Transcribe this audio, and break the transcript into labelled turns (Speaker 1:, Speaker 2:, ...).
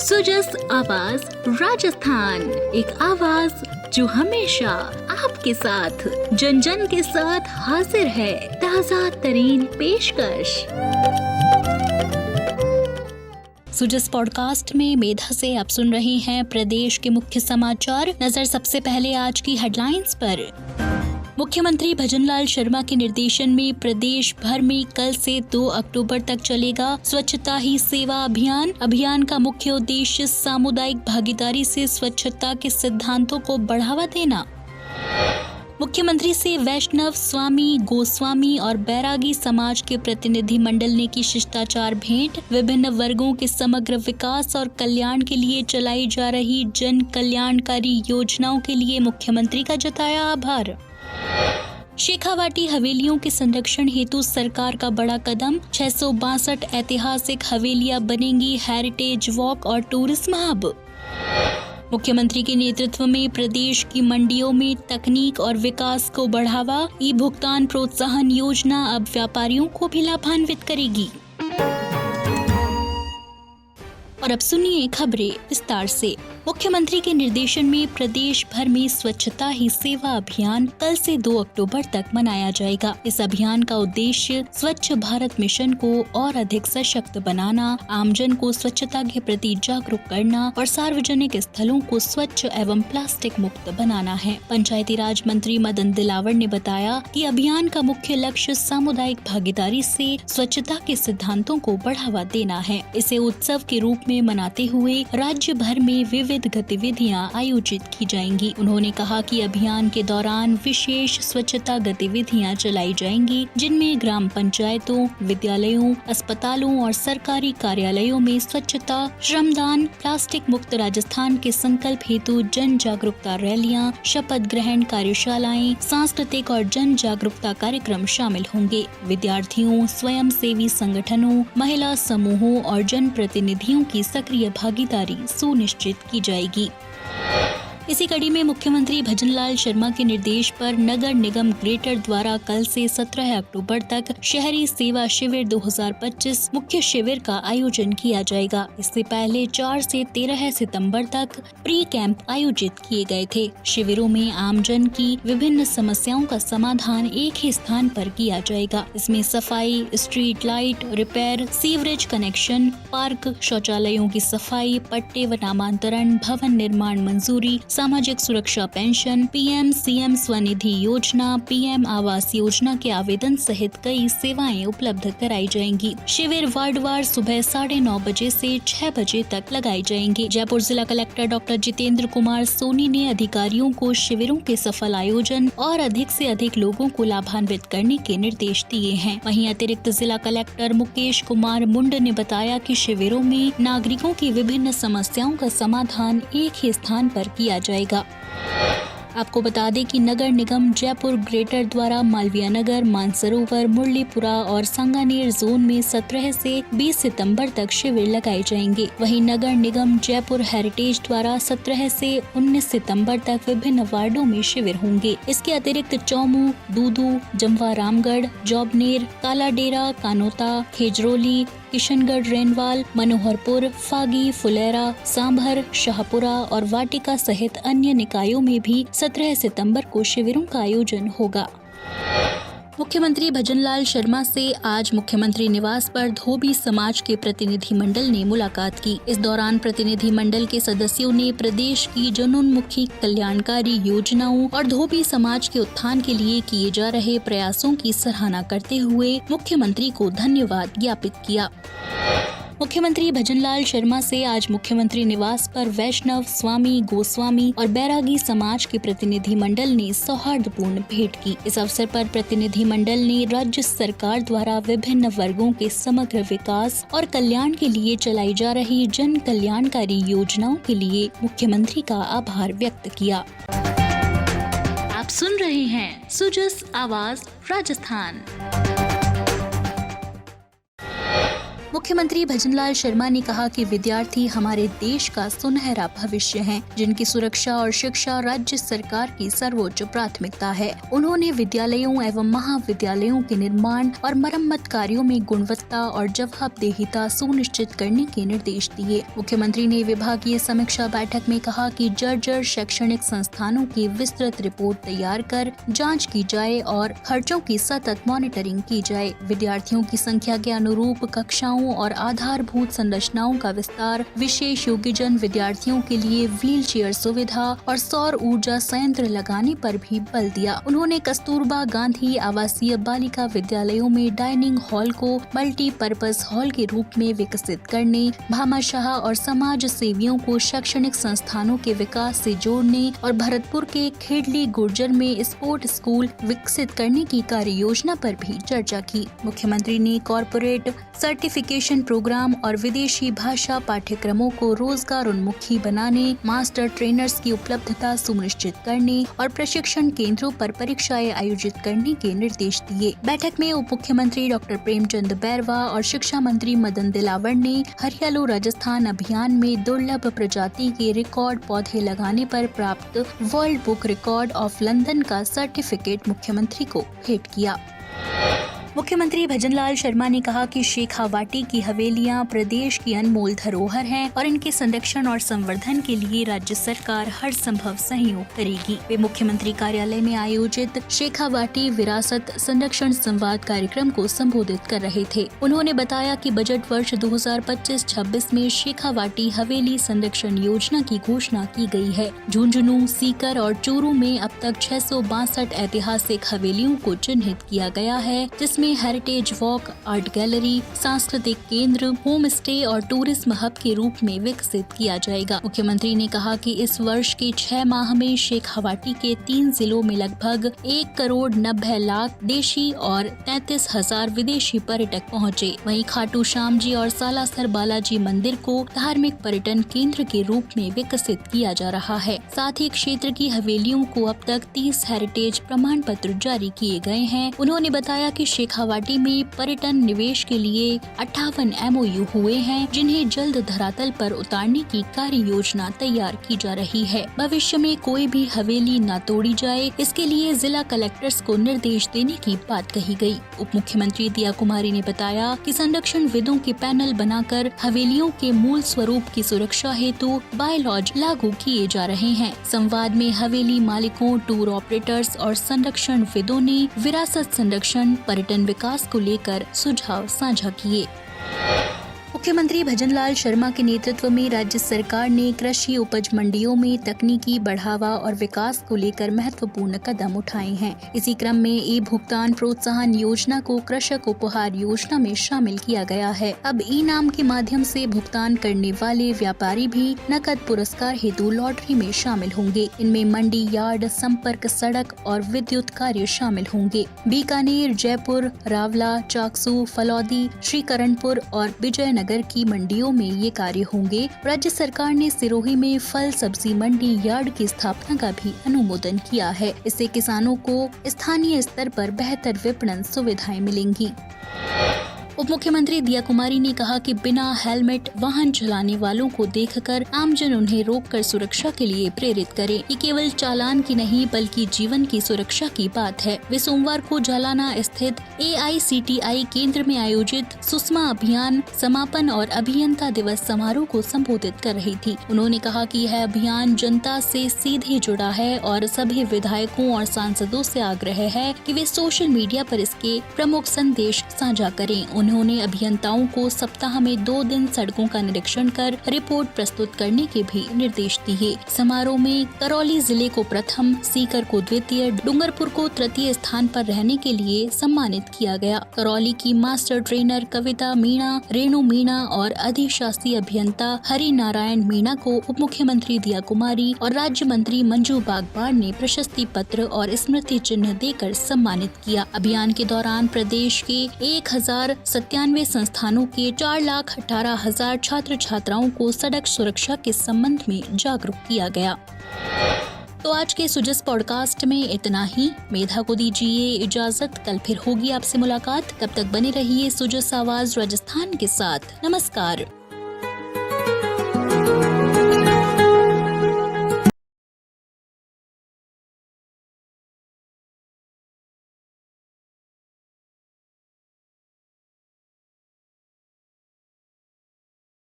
Speaker 1: सुजस आवाज राजस्थान, एक आवाज जो हमेशा आपके साथ, जन जन के साथ हाजिर है। ताज़ा तरीन पेशकश। सुजस पॉडकास्ट में मेधा से आप सुन रहे हैं प्रदेश के मुख्य समाचार। नजर सबसे पहले आज की हेडलाइंस पर। मुख्यमंत्री भजनलाल शर्मा के निर्देशन में प्रदेश भर में कल से 2 अक्टूबर तक चलेगा स्वच्छता ही सेवा अभियान। अभियान का मुख्य उद्देश्य सामुदायिक भागीदारी से स्वच्छता के सिद्धांतों को बढ़ावा देना। मुख्यमंत्री से वैष्णव, स्वामी, गोस्वामी और बैरागी समाज के प्रतिनिधि मंडल ने की शिष्टाचार भेंट। विभिन्न वर्गों के समग्र विकास और कल्याण के लिए चलाई जा रही जन कल्याणकारी योजनाओं के लिए मुख्यमंत्री का जताया आभार। शेखावाटी हवेलियों के संरक्षण हेतु सरकार का बड़ा कदम। 662 ऐतिहासिक हवेलियां बनेंगी हेरिटेज वॉक और टूरिज्म हब। मुख्यमंत्री के नेतृत्व में प्रदेश की मंडियों में तकनीक और विकास को बढ़ावा। ई भुगतान प्रोत्साहन योजना अब व्यापारियों को भी लाभान्वित करेगी। और अब सुनिए खबरें विस्तार से। मुख्यमंत्री के निर्देशन में प्रदेश भर में स्वच्छता ही सेवा अभियान कल से 2 अक्टूबर तक मनाया जाएगा। इस अभियान का उद्देश्य स्वच्छ भारत मिशन को और अधिक सशक्त बनाना, आमजन को स्वच्छता के प्रति जागरूक करना और सार्वजनिक स्थलों को स्वच्छ एवं प्लास्टिक मुक्त बनाना है। पंचायती राज मंत्री मदन दिलावर ने बताया कि अभियान का मुख्य लक्ष्य सामुदायिक भागीदारी से स्वच्छता के सिद्धांतों को बढ़ावा देना है। इसे उत्सव के रूप में मनाते हुए राज्य भर में विविध गतिविधियां आयोजित की जाएंगी। उन्होंने कहा कि अभियान के दौरान विशेष स्वच्छता गतिविधियां चलाई जाएंगी, जिनमें ग्राम पंचायतों, विद्यालयों, अस्पतालों और सरकारी कार्यालयों में स्वच्छता, श्रमदान, प्लास्टिक मुक्त राजस्थान के संकल्प हेतु जन जागरूकता रैलियां, शपथ ग्रहण कार्यशालाएं, सांस्कृतिक और जन जागरूकता कार्यक्रम शामिल होंगे। विद्यार्थियों, स्वयं सेवी संगठनों, महिला समूहों और जन प्रतिनिधियों की सक्रिय भागीदारी सुनिश्चित की जाएगी। इसी कड़ी में मुख्यमंत्री भजनलाल शर्मा के निर्देश पर नगर निगम ग्रेटर द्वारा कल से 17 अक्टूबर तक शहरी सेवा शिविर 2025 मुख्य शिविर का आयोजन किया जाएगा। इससे पहले 4 से 13 सितंबर तक प्री कैंप आयोजित किए गए थे। शिविरों में आमजन की विभिन्न समस्याओं का समाधान एक ही स्थान पर किया जाएगा। इसमें सफाई, street light repair, sewerage connection, park, शौचालयों की सफाई, पट्टे व नामांतरण, भवन निर्माण मंजूरी, सामाजिक सुरक्षा पेंशन, पीएम सीएम स्वनिधि योजना, पीएम आवास योजना के आवेदन सहित कई सेवाएं उपलब्ध कराई जाएंगी। शिविर वार्डवार सुबह 9:30 बजे से 6 बजे तक लगाए जाएंगे। जयपुर जिला कलेक्टर डॉक्टर जितेंद्र कुमार सोनी ने अधिकारियों को शिविरों के सफल आयोजन और अधिक से अधिक लोगों को लाभान्वित करने के निर्देश दिए हैं। वहीं अतिरिक्त जिला कलेक्टर मुकेश कुमार मुंड ने बताया कि शिविरों में नागरिकों की विभिन्न समस्याओं का समाधान एक ही स्थान पर किया जाएगा। आपको बता दें कि नगर निगम जयपुर ग्रेटर द्वारा मालवीय नगर, मानसरोवर, मुरलीपुरा और सांगानेर जोन में 17 से 20 सितंबर तक शिविर लगाए जाएंगे। वहीं नगर निगम जयपुर हेरिटेज द्वारा 17 से 19 सितंबर तक विभिन्न वार्डों में शिविर होंगे। इसके अतिरिक्त चौमू, दूदू, जमवा रामगढ़, जौबनेर, कालाडेरा, कानोता, खेजरोली, किशनगढ़, रेनवाल, मनोहरपुर, फागी, फुलेरा, सांभर, शाहपुरा और वाटिका सहित अन्य निकायों में भी 17 सितंबर को शिविरों का आयोजन होगा। मुख्यमंत्री भजनलाल शर्मा से आज मुख्यमंत्री निवास पर धोबी समाज के प्रतिनिधि मंडल ने मुलाकात की। इस दौरान प्रतिनिधि मंडल के सदस्यों ने प्रदेश की जनोन्मुखी कल्याणकारी योजनाओं और धोबी समाज के उत्थान के लिए किए जा रहे प्रयासों की सराहना करते हुए मुख्यमंत्री को धन्यवाद ज्ञापित किया। मुख्यमंत्री भजनलाल शर्मा से आज मुख्यमंत्री निवास पर वैष्णव, स्वामी, गोस्वामी और बैरागी समाज के प्रतिनिधि मंडल ने सौहार्दपूर्ण भेंट की। इस अवसर पर प्रतिनिधि मंडल ने राज्य सरकार द्वारा विभिन्न वर्गों के समग्र विकास और कल्याण के लिए चलाई जा रही जन कल्याणकारी योजनाओं के लिए मुख्यमंत्री का आभार व्यक्त किया। आप सुन रहे हैं सुजस आवाज राजस्थान। मुख्यमंत्री भजनलाल शर्मा ने कहा कि विद्यार्थी हमारे देश का सुनहरा भविष्य हैं, जिनकी सुरक्षा और शिक्षा राज्य सरकार की सर्वोच्च प्राथमिकता है। उन्होंने विद्यालयों एवं महाविद्यालयों के निर्माण और मरम्मत कार्यों में गुणवत्ता और जवाबदेहिता सुनिश्चित करने के निर्देश दिए। मुख्यमंत्री ने विभागीय समीक्षा बैठक में कहा कि जर्जर शैक्षणिक संस्थानों की विस्तृत रिपोर्ट तैयार कर जांच की जाए और खर्चों की सतत मॉनिटरिंग की जाए। विद्यार्थियों की संख्या के अनुरूप कक्षाओं और आधारभूत संरचनाओं का विस्तार, विशेष योग्यजन विद्यार्थियों के लिए व्हील चेयर सुविधा और सौर ऊर्जा संयंत्र लगाने पर भी बल दिया। उन्होंने कस्तूरबा गांधी आवासीय बालिका विद्यालयों में डाइनिंग हॉल को मल्टीपर्पज हॉल के रूप में विकसित करने, भामाशाह और समाज सेवियों को शैक्षणिक संस्थानों के विकास से जोड़ने और भरतपुर के खेडली गुर्जर में स्पोर्ट स्कूल विकसित करने की कार्य योजना पर भी चर्चा की। मुख्यमंत्री ने कॉरपोरेट सर्टिफिकेशन प्रोग्राम और विदेशी भाषा पाठ्यक्रमों को रोजगार उन्मुखी बनाने, मास्टर ट्रेनर्स की उपलब्धता सुनिश्चित करने और प्रशिक्षण केंद्रों पर परीक्षाएं आयोजित करने के निर्देश दिए। बैठक में उप मुख्यमंत्री डॉक्टर प्रेमचंद बैरवा और शिक्षा मंत्री मदन दिलावर ने हरियालो राजस्थान अभियान में दुर्लभ प्रजाति के रिकॉर्ड पौधे लगाने पर प्राप्त world book record of London का सर्टिफिकेट मुख्यमंत्री को भेंट किया। मुख्यमंत्री भजनलाल शर्मा ने कहा कि शेखावाटी की हवेलियां प्रदेश की अनमोल धरोहर हैं और इनके संरक्षण और संवर्धन के लिए राज्य सरकार हर संभव सहयोग करेगी। वे मुख्यमंत्री कार्यालय में आयोजित शेखावाटी विरासत संरक्षण संवाद कार्यक्रम को संबोधित कर रहे थे। उन्होंने बताया कि बजट वर्ष 2025-26 में शेखावाटी हवेली संरक्षण योजना की घोषणा की गई है। झुंझुनू, सीकर और चूरू में अब तक 662 ऐतिहासिक हवेलियों को चिन्हित किया गया है, जिसमें हेरिटेज वॉक, आर्ट गैलरी, सांस्कृतिक केंद्र, होम स्टे और टूरिज्म हब के रूप में विकसित किया जाएगा। मुख्यमंत्री ने कहा कि इस वर्ष के 6 माह में शेखावाटी के 3 जिलों में लगभग 1,90,00,000 देशी और 33,000 विदेशी पर्यटक पहुँचे। वहीं खाटू श्याम जी और सालासर बालाजी मंदिर को धार्मिक पर्यटन केंद्र के रूप में विकसित किया जा रहा है। साथ ही क्षेत्र की हवेलियों को अब तक 30 हेरिटेज प्रमाण पत्र जारी किए गए हैं। उन्होंने बताया कि शेखावाटी में पर्यटन निवेश के लिए 58 MOU हुए हैं, जिन्हें जल्द धरातल पर उतारने की कार्य योजना तैयार की जा रही है। भविष्य में कोई भी हवेली न तोड़ी जाए, इसके लिए जिला कलेक्टर्स को निर्देश देने की बात कही गई। उप मुख्यमंत्री दिया कुमारी ने बताया कि संरक्षण विदों के पैनल बनाकर हवेलियों के मूल स्वरूप की सुरक्षा हेतु बायलॉज लागू किए जा रहे हैं। संवाद में हवेली मालिकों, टूर ऑपरेटर्स और संरक्षण विदों ने विरासत संरक्षण, पर्यटन विकास को लेकर सुझाव साझा किए। मुख्यमंत्री भजनलाल शर्मा के नेतृत्व में राज्य सरकार ने कृषि उपज मंडियों में तकनीकी बढ़ावा और विकास को लेकर महत्वपूर्ण कदम उठाए हैं। इसी क्रम में ई-भुगतान प्रोत्साहन योजना को कृषक उपहार योजना में शामिल किया गया है। अब ई-नाम के माध्यम से भुगतान करने वाले व्यापारी भी नकद पुरस्कार हेतु लॉटरी में शामिल होंगे। इनमें मंडी यार्ड, संपर्क सड़क और विद्युत कार्य शामिल होंगे। बीकानेर, जयपुर, रावला, चाकसू, फलौदी, श्रीकरणपुर और विजयनगर की मंडियों में ये कार्य होंगे। राज्य सरकार ने सिरोही में फल सब्जी मंडी यार्ड की स्थापना का भी अनुमोदन किया है। इससे किसानों को स्थानीय स्तर पर बेहतर विपणन सुविधाएं मिलेंगी। उप मुख्यमंत्री दिया कुमारी ने कहा कि बिना हेलमेट वाहन चलाने वालों को देखकर आमजन उन्हें रोककर सुरक्षा के लिए प्रेरित करे। ये केवल चालान की नहीं बल्कि जीवन की सुरक्षा की बात है। वे सोमवार को जालाना स्थित AICTI केंद्र में आयोजित सुषमा अभियान समापन और अभियंता दिवस समारोह को संबोधित कर रही थी। उन्होंने कहा कि यह अभियान जनता से सीधे जुड़ा है और सभी विधायकों और सांसदों से आग्रह है कि वे सोशल मीडिया पर इसके प्रमुख संदेश साझा करें। उन्होंने अभियंताओं को सप्ताह में 2 दिन सड़कों का निरीक्षण कर रिपोर्ट प्रस्तुत करने के भी निर्देश दिए। समारोह में करौली जिले को प्रथम, सीकर को द्वितीय, डूंगरपुर को तृतीय स्थान पर रहने के लिए सम्मानित किया गया। करौली की मास्टर ट्रेनर कविता मीणा, रेणु मीणा और अधिशासी अभियंता हरि नारायण मीणा को उप मुख्यमंत्री दिया कुमारी और राज्य मंत्री मंजू बागवार ने प्रशस्ति पत्र और स्मृति चिन्ह देकर सम्मानित किया। अभियान के दौरान प्रदेश के 1097 संस्थानों के 4,18,000 छात्र छात्राओं को सड़क सुरक्षा के संबंध में जागरूक किया गया। तो आज के सुजस पॉडकास्ट में इतना ही। मेधा को दीजिए इजाजत, कल फिर होगी आपसे मुलाकात। तब तक बने रहिए सुजस आवाज राजस्थान के साथ। नमस्कार।